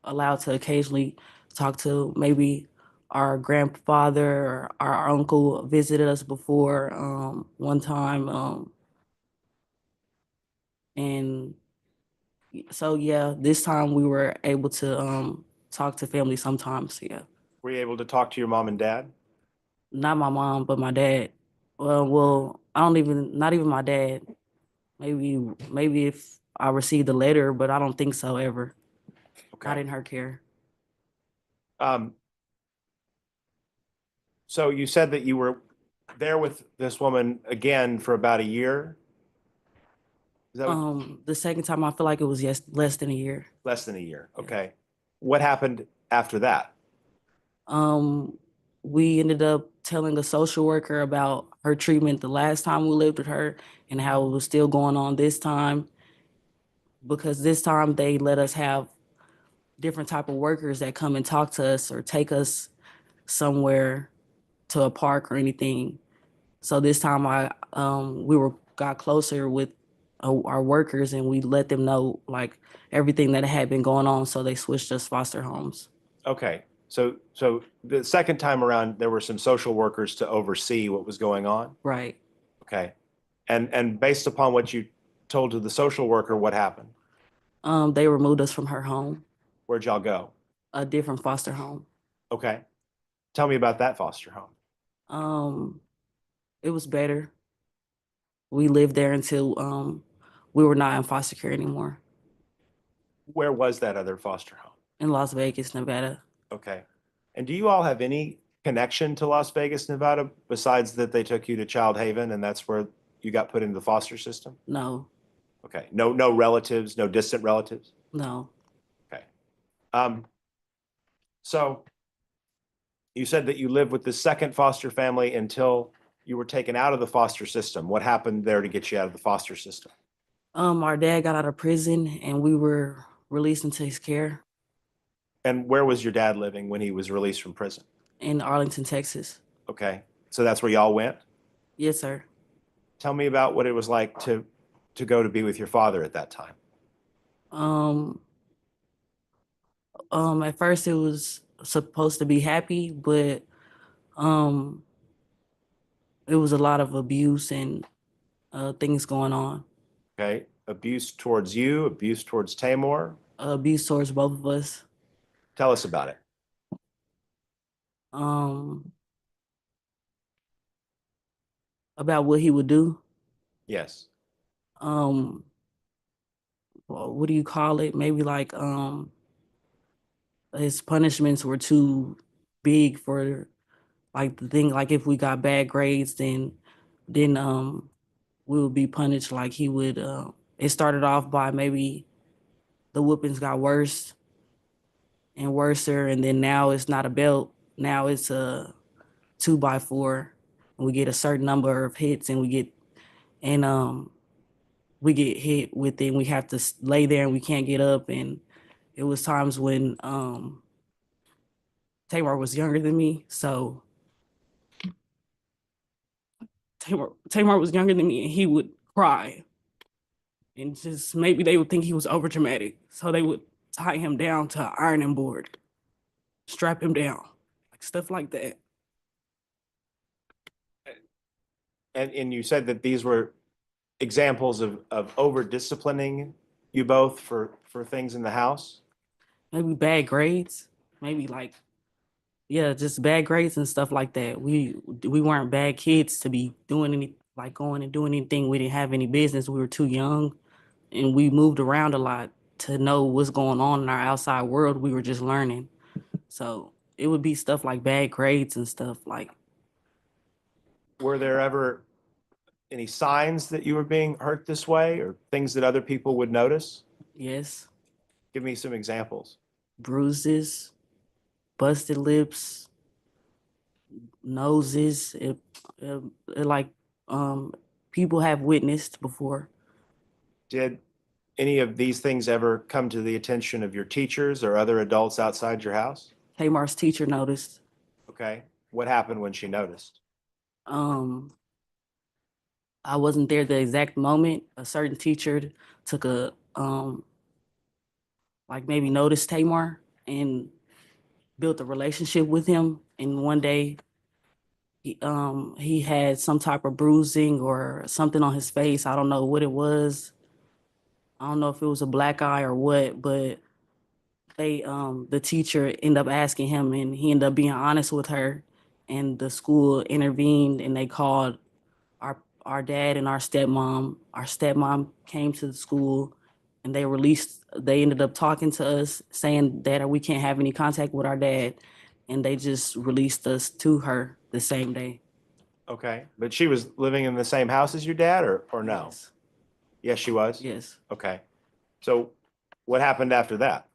allowed to occasionally talk to maybe our grandfather or our uncle visited us before one time. And so yeah, this time we were able to talk to family sometimes. Yeah, Were you able to talk to your mom and dad? not my mom, but my dad. Well, I don't even not even my dad. Maybe if I received a letter, but I don't think so ever. Not Okay. in her care. Um, so you said that you were there with this woman again for about a year? Is that The second time I feel like it was less than a year. less than a year? Okay. What happened after that? We ended up telling a social worker about her treatment the last time we lived with her and how it was still going on this time. Because this time they let us have different type of workers that come and talk to us or take us somewhere to a park or anything. So this time we got closer with our workers and we let them know like everything that had been going on. So they switched us foster homes. Okay. So the second time around, there were some social workers to oversee what was going on? Right. Okay. And based upon what you told to the social worker, what happened? They removed us from her home, Where'd y'all go? a different foster home. Okay. Tell me about that foster home. It was better. We lived there until we were not in foster care anymore Where was that other foster home? in Las Vegas, Nevada. Okay. And do you all have any connection to Las Vegas, Nevada, besides that they took you to Child Haven and that's where you got put into the foster system? No, Okay. No relatives, no distant relatives? no. Okay. So you said that you lived with the second foster family until you were taken out of the foster system. What happened there to get you out of the foster system? Our dad got out of prison and we were released into his care And where was your dad living when he was released from prison? in Arlington, Texas. Okay. So that's where y'all went? Yes, sir. Tell me about what it was like to go to be with your father at that time. Um, at first it was supposed to be happy, but um, it was a lot of abuse and things going on. Okay. Abuse towards you, abuse towards Tamor. abuse towards both of us. Tell us about it. Um, about what he would do. Yes. Well, what do you call it? Maybe like his punishments were too big for like the thing. Like if we got bad grades, then we would be punished. Like he would. It started off by maybe the whoopings got worse and worser, and then now it's not a belt. Now it's a 2x4, and we get a certain number of hits, and and we get hit with it, and we have to lay there, and we can't get up. And it was times when Tamar was younger than me, so Tamar was younger than me, and he would cry, and just maybe they would think he was over dramatic, so they would tie him down to an ironing board, strap him down, like stuff like that. And you said that these were examples of over disciplining you both for things in the house. Maybe bad grades, maybe like yeah, just bad grades and stuff like that. We weren't bad kids to be doing any like going and doing anything we didn't have any business. We were too young, and we moved around a lot to know what's going on in our outside world. We were just learning. So it would be stuff like bad grades and stuff like Were there ever any signs that you were being hurt this way or things that other people would notice? yes, Give me some examples. bruises, busted lips, noses. It like people have witnessed before. Did any of these things ever come to the attention of your teachers or other adults outside your house? Tamar's teacher noticed. Okay. What happened when she noticed? Um, I wasn't there the exact moment. A certain teacher took a like maybe noticed Tamar and built a relationship with him. And one day he had some type of bruising or something on his face. I don't know what it was. I don't know if it was a black eye or what, but the teacher ended up asking him, and he ended up being honest with her, and the school intervened, and they called our dad and our stepmom. Our stepmom came to the school, and they ended up talking to us saying that we can't have any contact with our dad, and they just released us to her the same day. Okay. But she was living in the same house as your dad or no? Yes. Yes, she was? Yes. Okay. So what happened after that?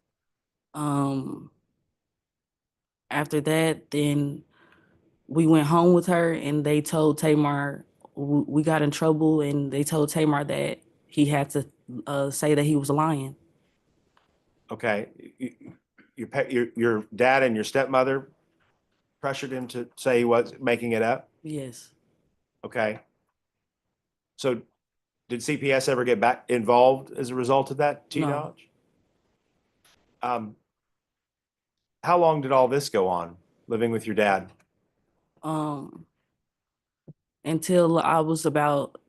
Um, After that, then we went home with her, and they told Tamar we got in trouble, and they told Tamar that he had to say that he was lying. Okay. Your dad and your stepmother pressured him to say he was making it up? Yes. Okay. So did CPS ever get back involved as a result of that, to your No. knowledge? How long did all this go on, living with your dad? Until I was about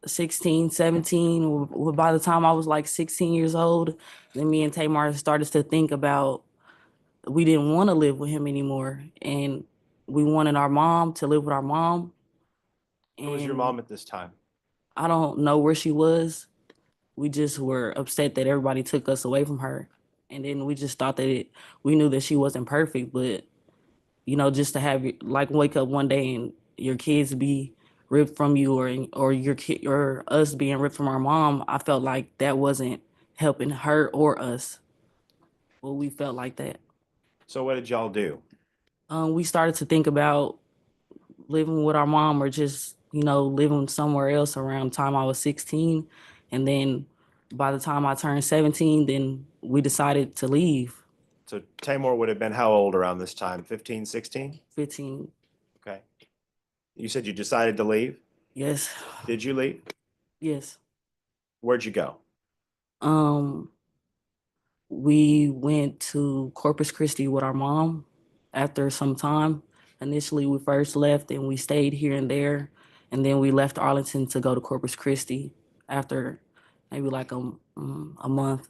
16, 17. By the time I was like 16 years old, then me and Tamar started to think about we didn't want to live with him anymore, and we wanted our mom to live with our mom. Who was your And mom at this time? I don't know where she was. We just were upset that everybody took us away from her. And then we just thought that we knew that she wasn't perfect, but just to have like wake up one day and your kids be ripped from you, or your kid or us being ripped from our mom, I felt like that wasn't helping her or us. Well, we felt like that. So what did y'all do? We started to think about living with our mom, or just living somewhere else around the time I was 16. And then by the time I turned 17, then we decided to leave. So Tamar would have been how old around this time? 15, 16? 15. Okay. You said you decided to leave? Yes. Did you leave? Yes. Where'd you go? We went to Corpus Christi with our mom after some time. Initially, we first left and we stayed here and there. And then we left Arlington to go to Corpus Christi after maybe like a month.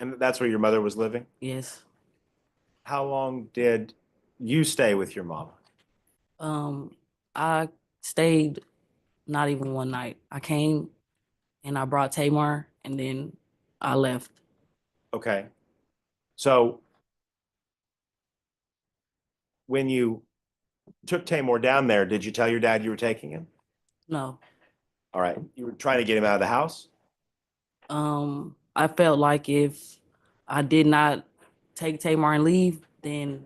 And that's where your mother was living? Yes. How long did you stay with your mom? I stayed not even one night. I came and I brought Tamar and then I left. Okay. So when you took Tamar down there, did you tell your dad you were taking him? No. All right. You were trying to get him out of the house? I felt like if I did not take Tamar and leave, then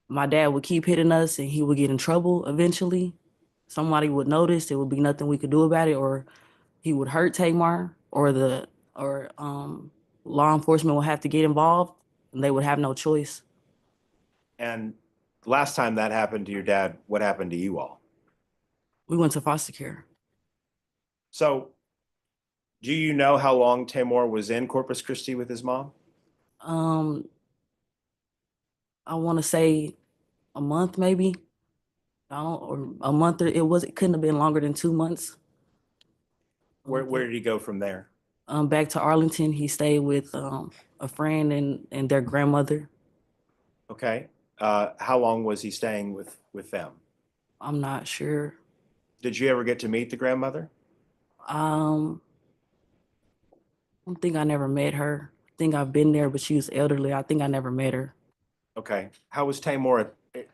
my dad would keep hitting us and he would get in trouble eventually. Somebody would notice, there would be nothing we could do about it, or he would hurt Tamar, or law enforcement would have to get involved and they would have no choice. And last time that happened to your dad, what happened to you all? We went to foster care. So do you know how long Tamar was in Corpus Christi with his mom? Um, I want to say a month, maybe. I don't, or a month, or it couldn't have been longer than 2 months. Where did he go from there? Back to Arlington, he stayed with a friend and their grandmother. Okay. How long was he staying with them? I'm not sure. Did you ever get to meet the grandmother? I don't think I never met her. I think I've been there, but she was elderly. I think I never met her. Okay. How was Tamar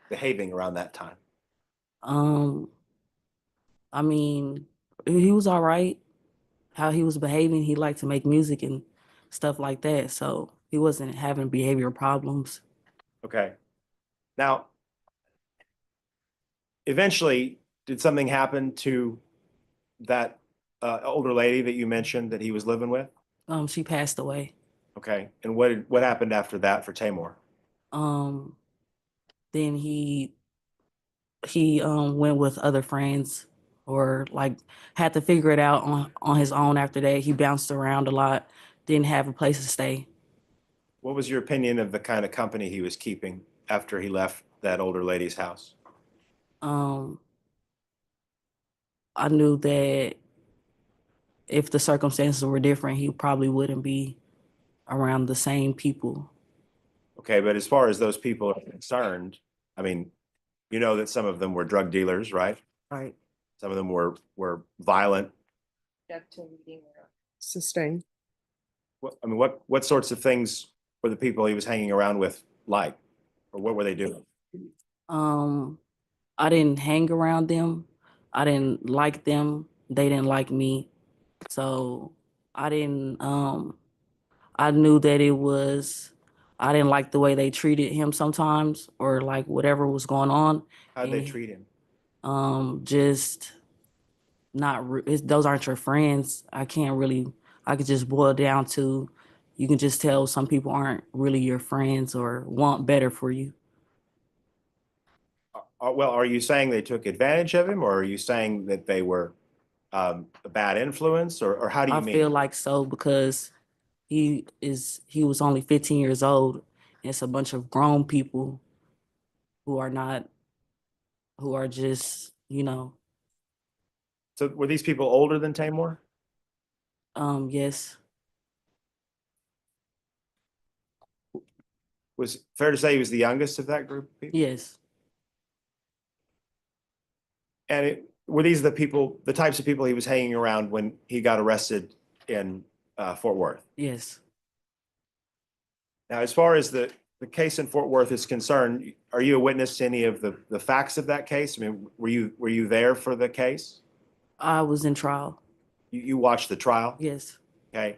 behaving around that time? Um, I mean, he was all right. How he was behaving, he liked to make music and stuff like that. So he wasn't having behavioral problems. Okay. Now, eventually, did something happen to that older lady that you mentioned that he was living with? She passed away. Okay. And what happened after that for Tamar? Um, then he went with other friends or like had to figure it out on his own after that. He bounced around a lot, didn't have a place to stay. What was your opinion of the kind of company he was keeping after he left that older lady's house? Um, I knew that if the circumstances were different, he probably wouldn't be around the same people. Okay, but as far as those people are concerned, I mean, you know that some of them were drug dealers, right? Right. Some of them were violent. Sustained. What sorts of things were the people he was hanging around with like, or what were they doing? I didn't hang around them. I didn't like them. They didn't like me. So I didn't I knew that I didn't like the way they treated him sometimes or like whatever was going on. How'd they And, treat him? Just not those aren't your friends. I could just boil down to you can just tell some people aren't really your friends or want better for you. Well, are you saying they took advantage of him, or are you saying that they were a bad influence, or how do you I mean? feel like so because he was only 15 years old and it's a bunch of grown people who are not who are just, So were these people older than Tamar? yes. Was it fair to say he was the youngest of that group of people? Yes. And were these the types of people he was hanging around when he got arrested in Fort Worth? Yes. Now, as far as the case in Fort Worth is concerned, are you a witness to any of the facts of that case? I mean, were you there for the case? I was in trial. You watched the trial? Yes. Okay.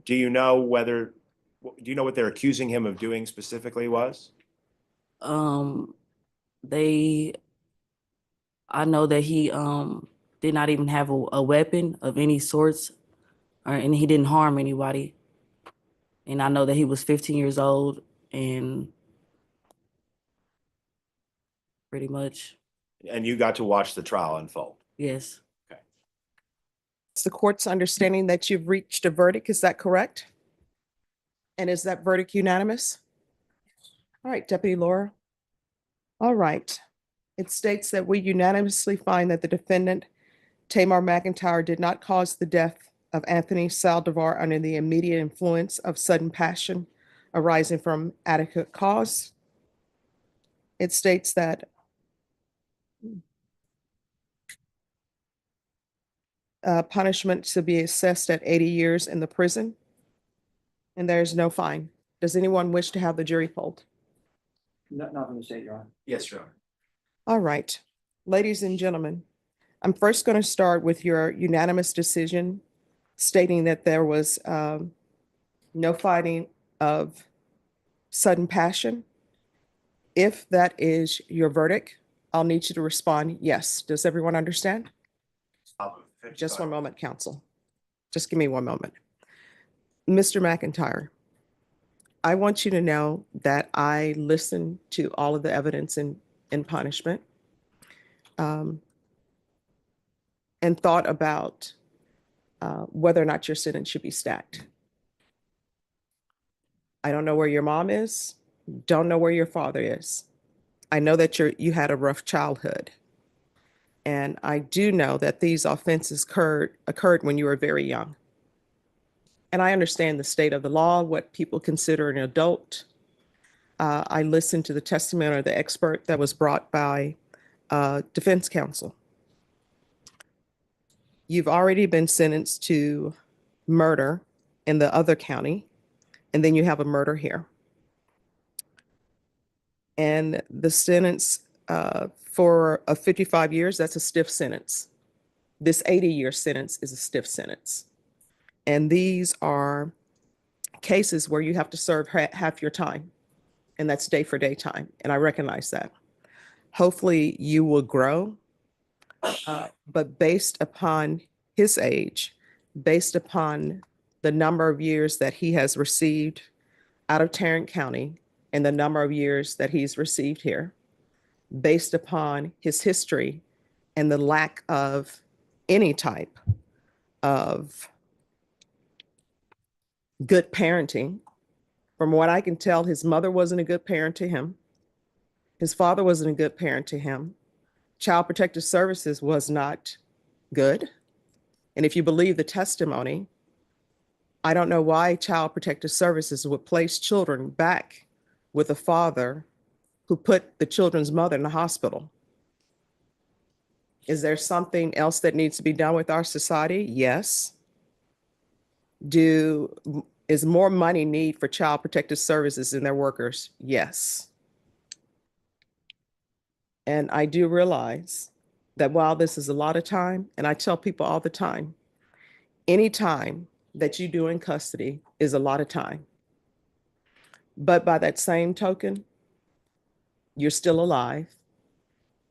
Do you know what they're accusing him of doing specifically was? Um, they I know that he did not even have a weapon of any sorts, and he didn't harm anybody. And I know that he was 15 years old and pretty much, And you got to watch the trial unfold. yes. It's the court's understanding that you've reached a verdict. Is that correct? And is that verdict unanimous? All right, Deputy Laura. All right. It states that we unanimously find that the defendant, Tamar McIntyre, did not cause the death of Anthony Saldivar under the immediate influence of sudden passion arising from adequate cause. It states that punishment to be assessed at 80 years in the prison, and there is no fine. Does anyone wish to have the jury polled? Not from the state, Your Honor. Yes, Your Honor. All right, ladies and gentlemen, I'm first going to start with your unanimous decision stating that there was no finding of sudden passion. If that is your verdict, I'll need you to respond yes. Does everyone understand? Just one moment, counsel. Just give me one moment. Mr. McIntyre, I want you to know that I listened to all of the evidence in punishment and thought about whether or not your sentence should be stacked. I don't know where your mom is, don't know where your father is. I know that you had a rough childhood. And I do know that these offenses occurred when you were very young. And I understand the state of the law, what people consider an adult. I listened to the testimony of the expert that was brought by defense counsel. You've already been sentenced to murder in the other county, and then you have a murder here. And the sentence for 55 years, that's a stiff sentence. This 80-year sentence is a stiff sentence. And these are cases where you have to serve half your time, and that's day for day time. And I recognize that. Hopefully you will grow, but based upon his age, based upon the number of years that he has received out of Tarrant County and the number of years that he's received here, based upon his history and the lack of any type of good parenting. From what I can tell, his mother wasn't a good parent to him. His father wasn't a good parent to him. Child Protective Services was not good. And if you believe the testimony, I don't know why Child Protective Services would place children back with a father who put the children's mother in the hospital. Is there something else that needs to be done with our society? Yes. Is more money need for Child Protective Services and their workers? Yes. And I do realize that while this is a lot of time, and I tell people all the time, any time that you do in custody is a lot of time. But by that same token, you're still alive.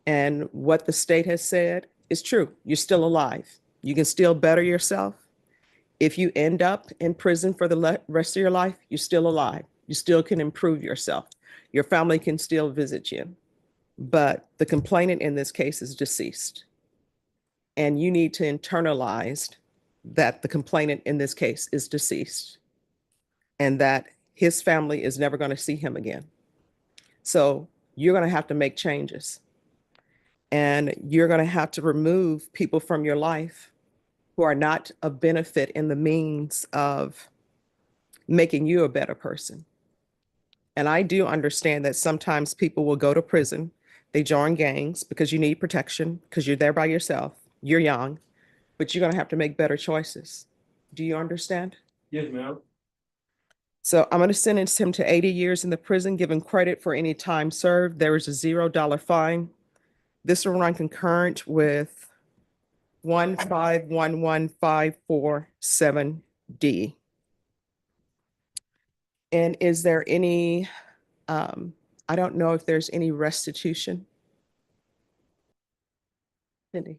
And what the state has said is true. You're still alive. You can still better yourself. If you end up in prison for the rest of your life, you're still alive. You still can improve yourself. Your family can still visit you. But the complainant in this case is deceased. And you need to internalize that the complainant in this case is deceased and that his family is never going to see him again. So you're going to have to make changes. And you're going to have to remove people from your life who are not a benefit in the means of making you a better person. And I do understand that sometimes people will go to prison, they join gangs because you need protection, because you're there by yourself, you're young, but you're going to have to make better choices. Do you understand? Yes, ma'am. So I'm going to sentence him to 80 years in the prison, give him credit for any time served. There is a $0 fine. This will run concurrent with 1511547D. And is there any, I don't know if there's any restitution? Cindy.